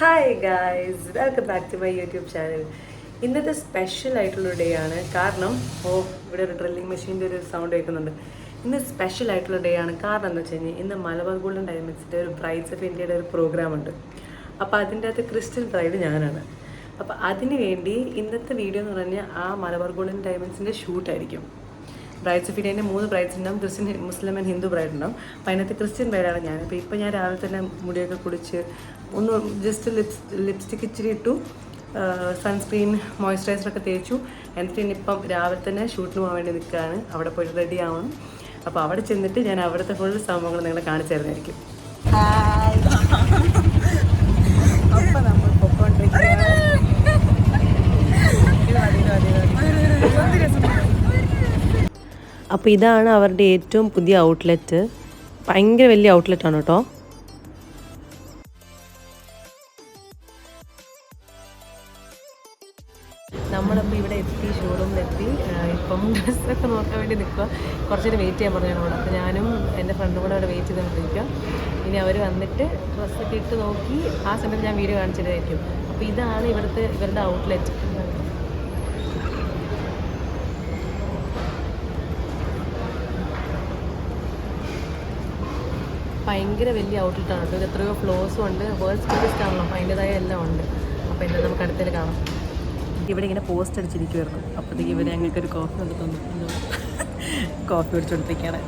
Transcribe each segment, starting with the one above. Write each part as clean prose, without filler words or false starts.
Hi guys, welcome back to my YouTube channel. ഇന്നത്തെ special ആയിട്ടുള്ള day ആണ്. കാരണം ഇവിടെ ഒരു ഡ്രില്ലിംഗ് മെഷീൻ്റെ ഒരു സൗണ്ട് കേൾക്കുന്നുണ്ട്. ഇന്ന് സ്പെഷ്യൽ ആയിട്ടുള്ള ഡേ ആണ്. കാരണം എന്താ വെച്ച് കഴിഞ്ഞാൽ ഇന്ന് മലബാർ ഗോൾഡൻ ഡയമണ്ട്സിൻ്റെ ഒരു ബ്രൈഡ്സ് ഓഫ് ഇന്ത്യയുടെ ഒരു പ്രോഗ്രാം ഉണ്ട്. അപ്പോൾ അതിൻ്റെ അകത്ത് ക്രിസ്ത്യൻ ബ്രൈഡ് ഞാനാണ്. അപ്പോൾ അതിന് വേണ്ടി ഇന്നത്തെ വീഡിയോ എന്ന് പറഞ്ഞാൽ ആ മലബാർ ഗോൾഡൻ ഡയമണ്ട്സിൻ്റെ ഷൂട്ടായിരിക്കും. ബ്രൈഡ്സ് ഓഫ് ഇന്ത്യൻ്റെ 3 ബ്രൈഡ്സ് ഉണ്ടാവും. Christian, Muslim and Hindu bride ഉണ്ടാവും. അപ്പോൾ അതിനകത്ത് ക്രിസ്ത്യൻ ബ്രൈഡാണ് ഞാൻ. അപ്പോൾ ഇപ്പോൾ ഞാൻ രാവിലെ തന്നെ മുടിയൊക്കെ കുടിച്ച് ഒന്ന് ജസ്റ്റ് ലിപ്സ്റ്റിക്ക് ഇച്ചിരി ഇട്ടു, സൺസ്ക്രീൻ മോയ്സ്ചറൈസറൊക്കെ തേച്ചു. എന്നിട്ട് ഇനിയിപ്പം രാവിലെ തന്നെ ഷൂട്ടിന് പോകാൻ വേണ്ടി നിൽക്കുകയാണ്. അവിടെ പോയിട്ട് റെഡി ആവണം. അപ്പോൾ അവിടെ ചെന്നിട്ട് ഞാൻ അവിടുത്തെ ഫുൾ സംഭവങ്ങൾ നിങ്ങളെ കാണിച്ചു തരുന്നതായിരിക്കും. അപ്പം നമ്മൾ പൊക്കോണ്ടിരിക്കുകയാണ്. അപ്പോൾ ഇതാണ് അവരുടെ ഏറ്റവും പുതിയ ഔട്ട്ലെറ്റ്. ഭയങ്കര വലിയ ഔട്ട്ലെറ്റാണ് കേട്ടോ. നമ്മളപ്പോൾ ഇവിടെ എത്തി, ഷോറൂമിലെത്തി. ഇപ്പം ഡ്രസ്സൊക്കെ നോക്കാൻ വേണ്ടി നിൽക്കുക. കുറച്ചേരം വെയിറ്റ് ചെയ്യാൻ പറഞ്ഞു അവിടെ. അപ്പോൾ ഞാനും എൻ്റെ ഫ്രണ്ടും കൂടെ അവിടെ വെയിറ്റ് ചെയ്തുകൊണ്ടിരിക്കുക. ഇനി അവർ വന്നിട്ട് ഡ്രസ്സൊക്കെ ഇട്ട് നോക്കി ആ സമയത്ത് ഞാൻ വീഡിയോ കാണിച്ചിട്ടായിരിക്കും. അപ്പോൾ ഇതാണ് ഇവരുടെ ഔട്ട്ലെറ്റ്. ഭയങ്കര വലിയ ഔട്ട്ലെറ്റാണ് കേട്ടോ. ഇത് എത്രയോ ഫ്ലോർസും ഉണ്ട്. വേൾഡ്സ് ബിഗ്ഗസ്റ്റ് ആണല്ലോ, അപ്പോൾ അതിൻ്റെതായ എല്ലാം ഉണ്ട്. അപ്പോൾ എന്താ നമുക്ക് അടുത്തേൽ കാണാം. ഇവിടെ ഇങ്ങനെ പോസ്റ്റ് അടിച്ചിരിക്കുമായിരുന്നു. അപ്പോഴത്തേക്ക് ഇവരെ ഞങ്ങൾക്കൊരു കോഫി കൊണ്ട് തന്നു. കോഫി പിടിച്ചുകൊടുത്തിരിക്കുകയാണ്.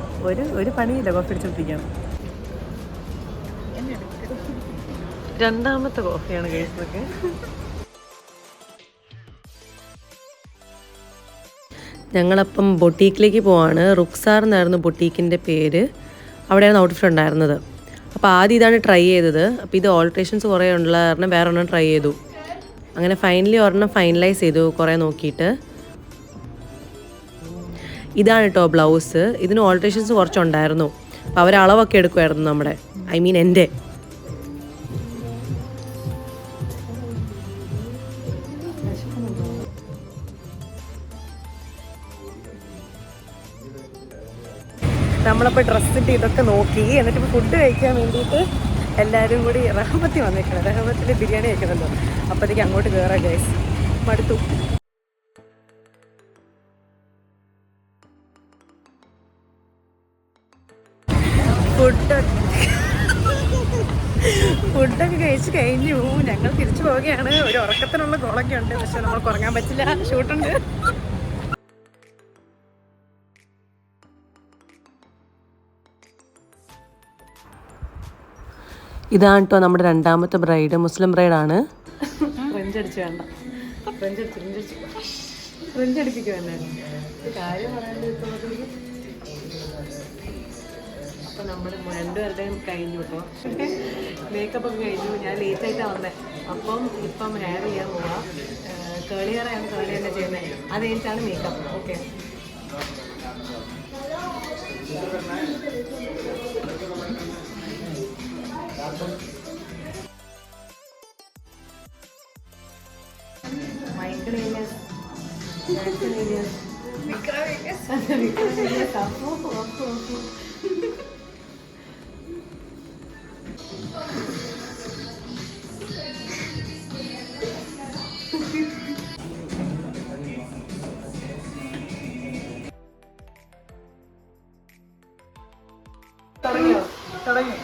ഒരു പണിയില്ല, കോഫി പിടിച്ചുകൊടുത്തിരിക്കുകയാണ്. രണ്ടാമത്തെ കോഫിയാണ് കഴിച്ചതൊക്കെ. ഞങ്ങളപ്പം ബൊട്ടീക്കിലേക്ക് പോവാണ്. റുക്സാർ എന്നായിരുന്നു ബൊട്ടീക്കിൻ്റെ പേര്. അവിടെയാണ് ഔട്ട്ഫിറ്റ് ഉണ്ടായിരുന്നത്. അപ്പോൾ ആദ്യം ഇതാണ് ട്രൈ ചെയ്തത്. അപ്പോൾ ഇത് ഓൾട്രേഷൻസ് കുറേ ഉള്ള കാരണം വേറെ ഒരെണ്ണം ട്രൈ ചെയ്തു. അങ്ങനെ ഫൈനലി ഒരെണ്ണം ഫൈനലൈസ് ചെയ്തു കുറേ നോക്കിയിട്ട്. ഇതാണ് കേട്ടോ ബ്ലൗസ്. ഇതിന് ഓൾട്രേഷൻസ് കുറച്ചുണ്ടായിരുന്നു. അപ്പോൾ അവർ അളവൊക്കെ എടുക്കുമായിരുന്നു നമ്മുടെ, എൻ്റെ. നമ്മളപ്പോൾ ഡ്രസ്സിൻ്റെ ഇതൊക്കെ നോക്കി. എന്നിട്ട് ഇപ്പോൾ ഫുഡ് കഴിക്കാൻ വേണ്ടിയിട്ട് എല്ലാവരും കൂടി റഹമത്തി വന്നിരിക്കണം. റഹമത്തിൽ ബിരിയാണി കഴിക്കുന്നുണ്ടോ. അപ്പോഴത്തേക്ക് അങ്ങോട്ട് കയറാം ഗൈസ്. മടുത്തു. ഫുഡൊക്കെ കഴിച്ച് കഴിഞ്ഞു. ഞങ്ങൾ തിരിച്ചു പോവുകയാണ്. ഒരു ഉറക്കത്തിനുള്ള കോളൊക്കെ ഉണ്ട്, പക്ഷെ നമ്മൾക്ക് ഉറങ്ങാൻ പറ്റില്ല, ഷൂട്ടുണ്ട്. ഇതാണ് കേട്ടോ നമ്മുടെ രണ്ടാമത്തെ ബ്രൈഡ്. മുസ്ലിം ബ്രൈഡാണ്. ഫ്രഞ്ച് അടിച്ച് വേണ്ട, ഫ്രഞ്ച് അടിപ്പിക്കുക വേണ്ട കാര്യം പറയാൻ. അപ്പോൾ നമ്മൾ രണ്ടുപേരുടെയും കഴിഞ്ഞു കേട്ടോ. മേക്കപ്പ് ഒക്കെ കഴിഞ്ഞു. ഞാൻ ലേറ്റായിട്ടാണ് വന്നത്. ഇപ്പം ഹെയർ ചെയ്യാൻ പോവാം. കേളി ഹെയറാണ്, കേളി തന്നെ ചെയ്യുന്നത്. അത് കഴിഞ്ഞിട്ടാണ് മേക്കപ്പ്. ഓക്കെ. തുടങ്ങി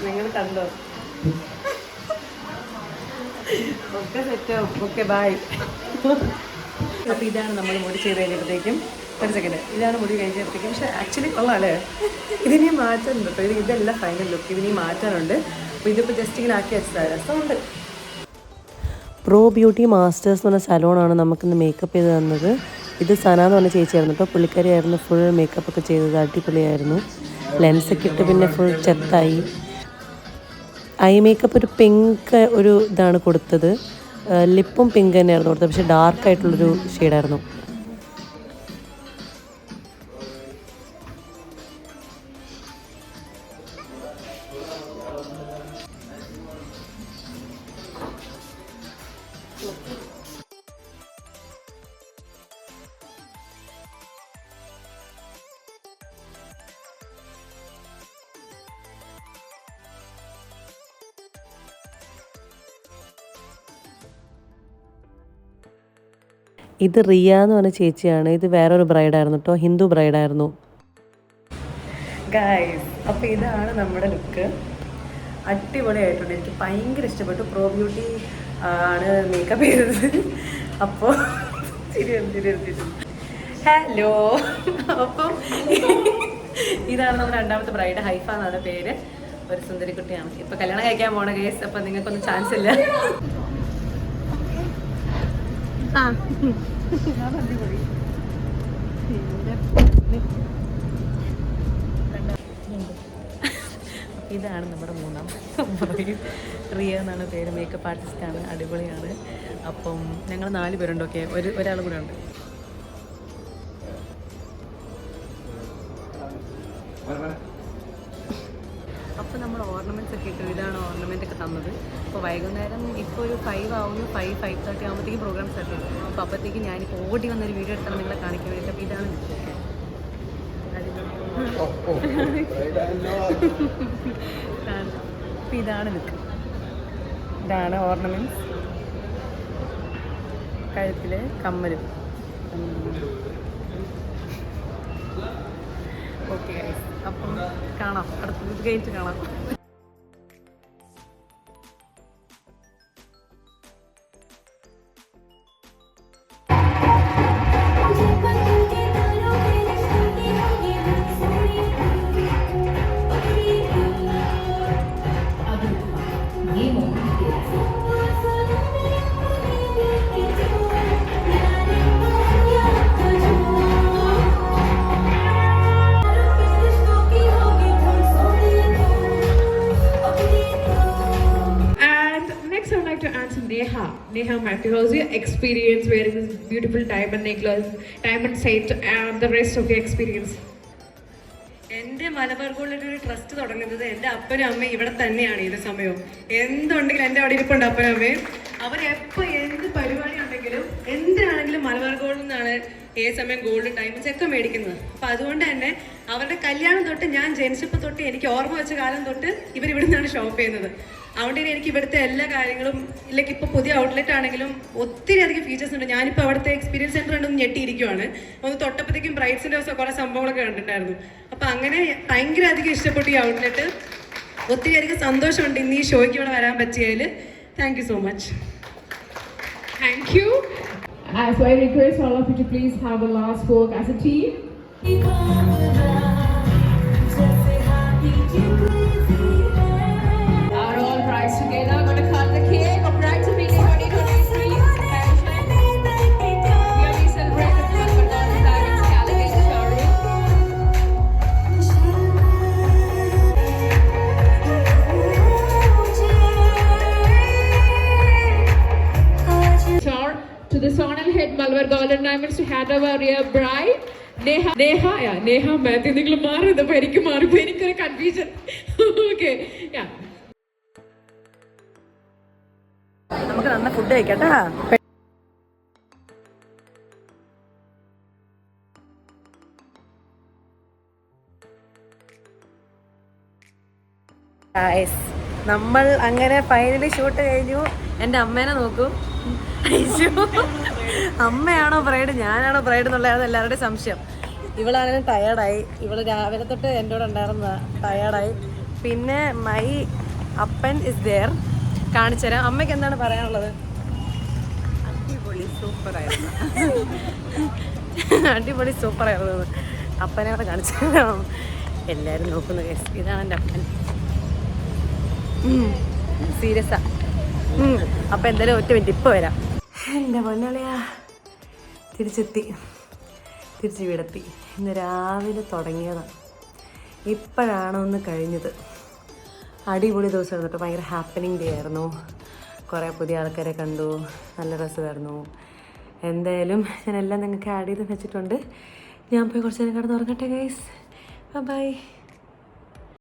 നിങ്ങൾ കണ്ടോ? ഒക്കെ സെറ്റാവും. Okay, bye. അപ്പോൾ ഇതാണ് നമ്മൾ മുടി ചെയ്ത് കഴിഞ്ഞപ്പോഴത്തേക്കും. ഒരു സെക്കൻഡ്, ഇതാണ് മുടി കഴിഞ്ഞപ്പോഴത്തേക്കും. പക്ഷേ ആക്ച്വലി കൊള്ളാമല്ലേ? ഇതിനി മാറ്റാനുണ്ട് കേട്ടോ. ഇതല്ല ഫൈനൽ ലുക്ക്, ഇതിനി മാറ്റാനുണ്ട്. അപ്പോൾ ഇതിപ്പോൾ ജസ്റ്റ് ഇങ്ങനെ ആക്കി വെച്ചതാണ്. രസമുണ്ട്. പ്രോ ബ്യൂട്ടി മാസ്റ്റേഴ്സ് എന്ന് പറഞ്ഞ സലോണാണ് നമുക്കിന്ന് മേക്കപ്പ് ചെയ്ത് തന്നത്. ഇത് സന എന്ന് പറഞ്ഞ ചേച്ചിയായിരുന്നു കേട്ടോ. പുള്ളിക്കാരിയായിരുന്നു ഫുൾ മേക്കപ്പ് ഒക്കെ ചെയ്തത്. അടിപൊളിയായിരുന്നു. ലെൻസൊക്കെ ഇട്ട് പിന്നെ ഫുൾ ചെത്തായി. ഐ മേക്കപ്പ് ഒരു പിങ്ക് ഒരു ഇതാണ് കൊടുത്തത്. ലിപ്പും പിങ്ക് തന്നെയായിരുന്നു കൊടുത്തത്, പക്ഷേ ഡാർക്കായിട്ടുള്ളൊരു ഷെയ്ഡായിരുന്നു. ഇത് റിയ എന്ന് പറഞ്ഞ ചേച്ചിയാണ്. ഇത് വേറൊരു ബ്രൈഡായിരുന്നു കേട്ടോ, ഹിന്ദു ബ്രൈഡായിരുന്നു ഗായ്സ്. അപ്പോൾ ഇതാണ് നമ്മുടെ ലുക്ക്. അടിപൊളിയായിട്ടുണ്ട്, എനിക്ക് ഭയങ്കര ഇഷ്ടപ്പെട്ടു. പ്രോ ബ്യൂട്ടി ആണ് മേക്കപ്പ് ചെയ്തത്. അപ്പോൾ ഹലോ, അപ്പം ഇതാണ് നമ്മുടെ രണ്ടാമത്തെ ബ്രൈഡ്. ഹൈഫ എന്നാണ് പേര്. ഒരു സുന്ദരിക്കുട്ടിയാണ്. ഇപ്പൊ കല്യാണം കഴിക്കാൻ പോണ കേസ്. അപ്പൊ നിങ്ങൾക്കൊന്നും ചാൻസ് ഇല്ല. ഇതാണ് നമ്മുടെ മൂന്നാമത്തെ റിയ എന്നാണ് പേര്. മേക്കപ്പ് ആർട്ടിസ്റ്റാണ്, അടിപൊളിയാണ്. അപ്പം ഞങ്ങൾ 4 പേരുണ്ട്. ഓക്കെ, ഒരാൾ കൂടെ ഉണ്ട്. അപ്പോൾ നമ്മൾ ഓർണമെൻറ്റ്സ് ഒക്കെ ഇട്ടു. ഇതാണ് ഓർണമെൻ്റ് ഒക്കെ തന്നത്. അപ്പോൾ വൈകുന്നേരം ഇപ്പോൾ ഒരു 5 ആവുന്നു. 5:30 ആകുമ്പോഴത്തേക്കും പ്രോഗ്രാം സ്റ്റാർട്ട് ചെയ്യും. അപ്പോൾ അപ്പോഴത്തേക്കും ഞാനിപ്പോൾ ഓടി വന്നൊരു വീഡിയോ എടുത്താണ് നിങ്ങളെ കാണിക്കാൻ വേണ്ടിയിട്ട്. അപ്പോൾ ഇതാണ് അപ്പോൾ ഇതാണ് ലുക്ക്. ഇതാണ് ഓർണമെൻറ്റ്സ്. കഴുത്തിൽ കമ്മലും. ഓക്കെ ഗൈസ്, അപ്പം കാണാം, അടുത്ത കഴിഞ്ഞിട്ട് കാണാം. Neha Matthew, how's your experience wearing this beautiful diamond necklace, diamond set, and the rest of your experience? എൻ്റെ മലബാർ ഗോൾഡിൽ ഒരു ട്രസ്റ്റ് തുടങ്ങുന്നത് എൻ്റെ അപ്പനും അമ്മയും ഇവിടെ തന്നെയാണ്. ഏത് സമയവും എന്തുണ്ടെങ്കിലും എൻ്റെ അവിടെ ഇരിപ്പുണ്ട് അപ്പനും അമ്മയും. അവരെപ്പോൾ എന്ത് പരിപാടി ഉണ്ടെങ്കിലും എന്തിനാണെങ്കിലും മലബാർ ഗോൾഡിൽ നിന്നാണ് ഏത് സമയം ഗോൾഡ് ഡയമണ്ട്സ് ഒക്കെ മേടിക്കുന്നത്. അപ്പം അതുകൊണ്ട് തന്നെ അവരുടെ കല്യാണം തൊട്ട്, ഞാൻ ജനിച്ചപ്പോൾ തൊട്ട്, എനിക്ക് ഓർമ്മ വെച്ച കാലം തൊട്ട് ഇവരിവിടെ നിന്നാണ് ഷോപ്പ് ചെയ്യുന്നത്. അതുകൊണ്ട് തന്നെ എനിക്ക് ഇവിടുത്തെ എല്ലാ കാര്യങ്ങളും, ഇല്ലെങ്കിൽ ഇപ്പോൾ പുതിയ ഔട്ട്ലെറ്റ് ആണെങ്കിലും ഒത്തിരി അധികം ഫീച്ചേഴ്സ് ഉണ്ട്. ഞാനിപ്പോൾ അവിടുത്തെ എക്സ്പീരിയൻസ് സെൻറ്റർ കണ്ടൊന്ന് ഞെട്ടിയിരിക്കുവാണ്. ഒന്ന് തൊട്ടപ്പോഴത്തേക്കും ബ്രൈഡ്സിൻ്റെ കുറേ സംഭവങ്ങളൊക്കെ കണ്ടിട്ടുണ്ടായിരുന്നു. അപ്പോൾ അങ്ങനെ ഭയങ്കര അധികം ഇഷ്ടപ്പെട്ടു ഈ ഔട്ട്ലെറ്റ്. ഒത്തിരി അധികം സന്തോഷമുണ്ട് ഇന്ന് ഈ ഷോയ്ക്ക് ഇവിടെ വരാൻ പറ്റിയതിൽ. Thank you so much. Thank you. So I request all of you to please have a last word as a team. Are all brides together going to cut the cake of Brides of India 2023? Here we celebrate the Malvar Golden Diamonds Calicut showroom. To the Sonal Head Malvar Golden Diamonds to hand over your bride. Neha Matthew. നിങ്ങൾ മാറിയതപ്പോൾ എനിക്ക് മാറിപ്പോൾ എനിക്കൊരു confusion. Okay, നമുക്ക് നന്ന food കഴിക്കട്ടാ. നമ്മൾ അങ്ങനെ finally shoot കഴിഞ്ഞു. എൻ്റെ അമ്മേനെ നോക്കൂ. അമ്മയാണോ ബ്രൈഡ്, ഞാനാണോ ബ്രൈഡ് എന്നുള്ളതാണ് എല്ലാവരുടെയും സംശയം. ഇവളാണെങ്കിലും ടയേർഡായി. ഇവള് രാവിലെ തൊട്ട് എൻ്റെ കൂടെ ഉണ്ടായിരുന്ന ടയേർഡായി. പിന്നെ മൈ അപ്പൻ ഇസ് ദെയർ. കാണിച്ചു തരാം. അമ്മയ്ക്ക് എന്താണ് പറയാനുള്ളത്? അടിപൊളി സൂപ്പറായിരുന്നു. അടിപൊളി സൂപ്പറായിരുന്നു. അപ്പനെ കൂടെ കാണിച്ചു തരാം. എല്ലാവരും നോക്കുന്ന കേസ്. ഇതാണ് എൻ്റെ അപ്പൻ. സീരിയസാ. അപ്പം എന്തായാലും ഒറ്റ മിനിറ്റ് ഇപ്പോൾ വരാം. എൻ്റെ പൊന്നളിയാ, തിരിച്ച് വീടെത്തി. ഇന്ന് രാവിലെ തുടങ്ങിയതാണ്, ഇപ്പോഴാണ് ഒന്ന് കഴിഞ്ഞത്. അടിപൊളി ദിവസമായിരുന്നു കേട്ടോ. ഭയങ്കര ഹാപ്പനിങ് ഡേ ആയിരുന്നു. കുറേ പുതിയ ആൾക്കാരെ കണ്ടു, നല്ല രസമായിരുന്നു. എന്തായാലും ഞാൻ എല്ലാം നിങ്ങൾക്ക് ആഡ് ചെയ്ത് വെച്ചിട്ടുണ്ട്. ഞാൻ പോയി കുറച്ച് നേരം കിടന്ന് ഉറങ്ങട്ടെ ഗൈസ്. ബൈ.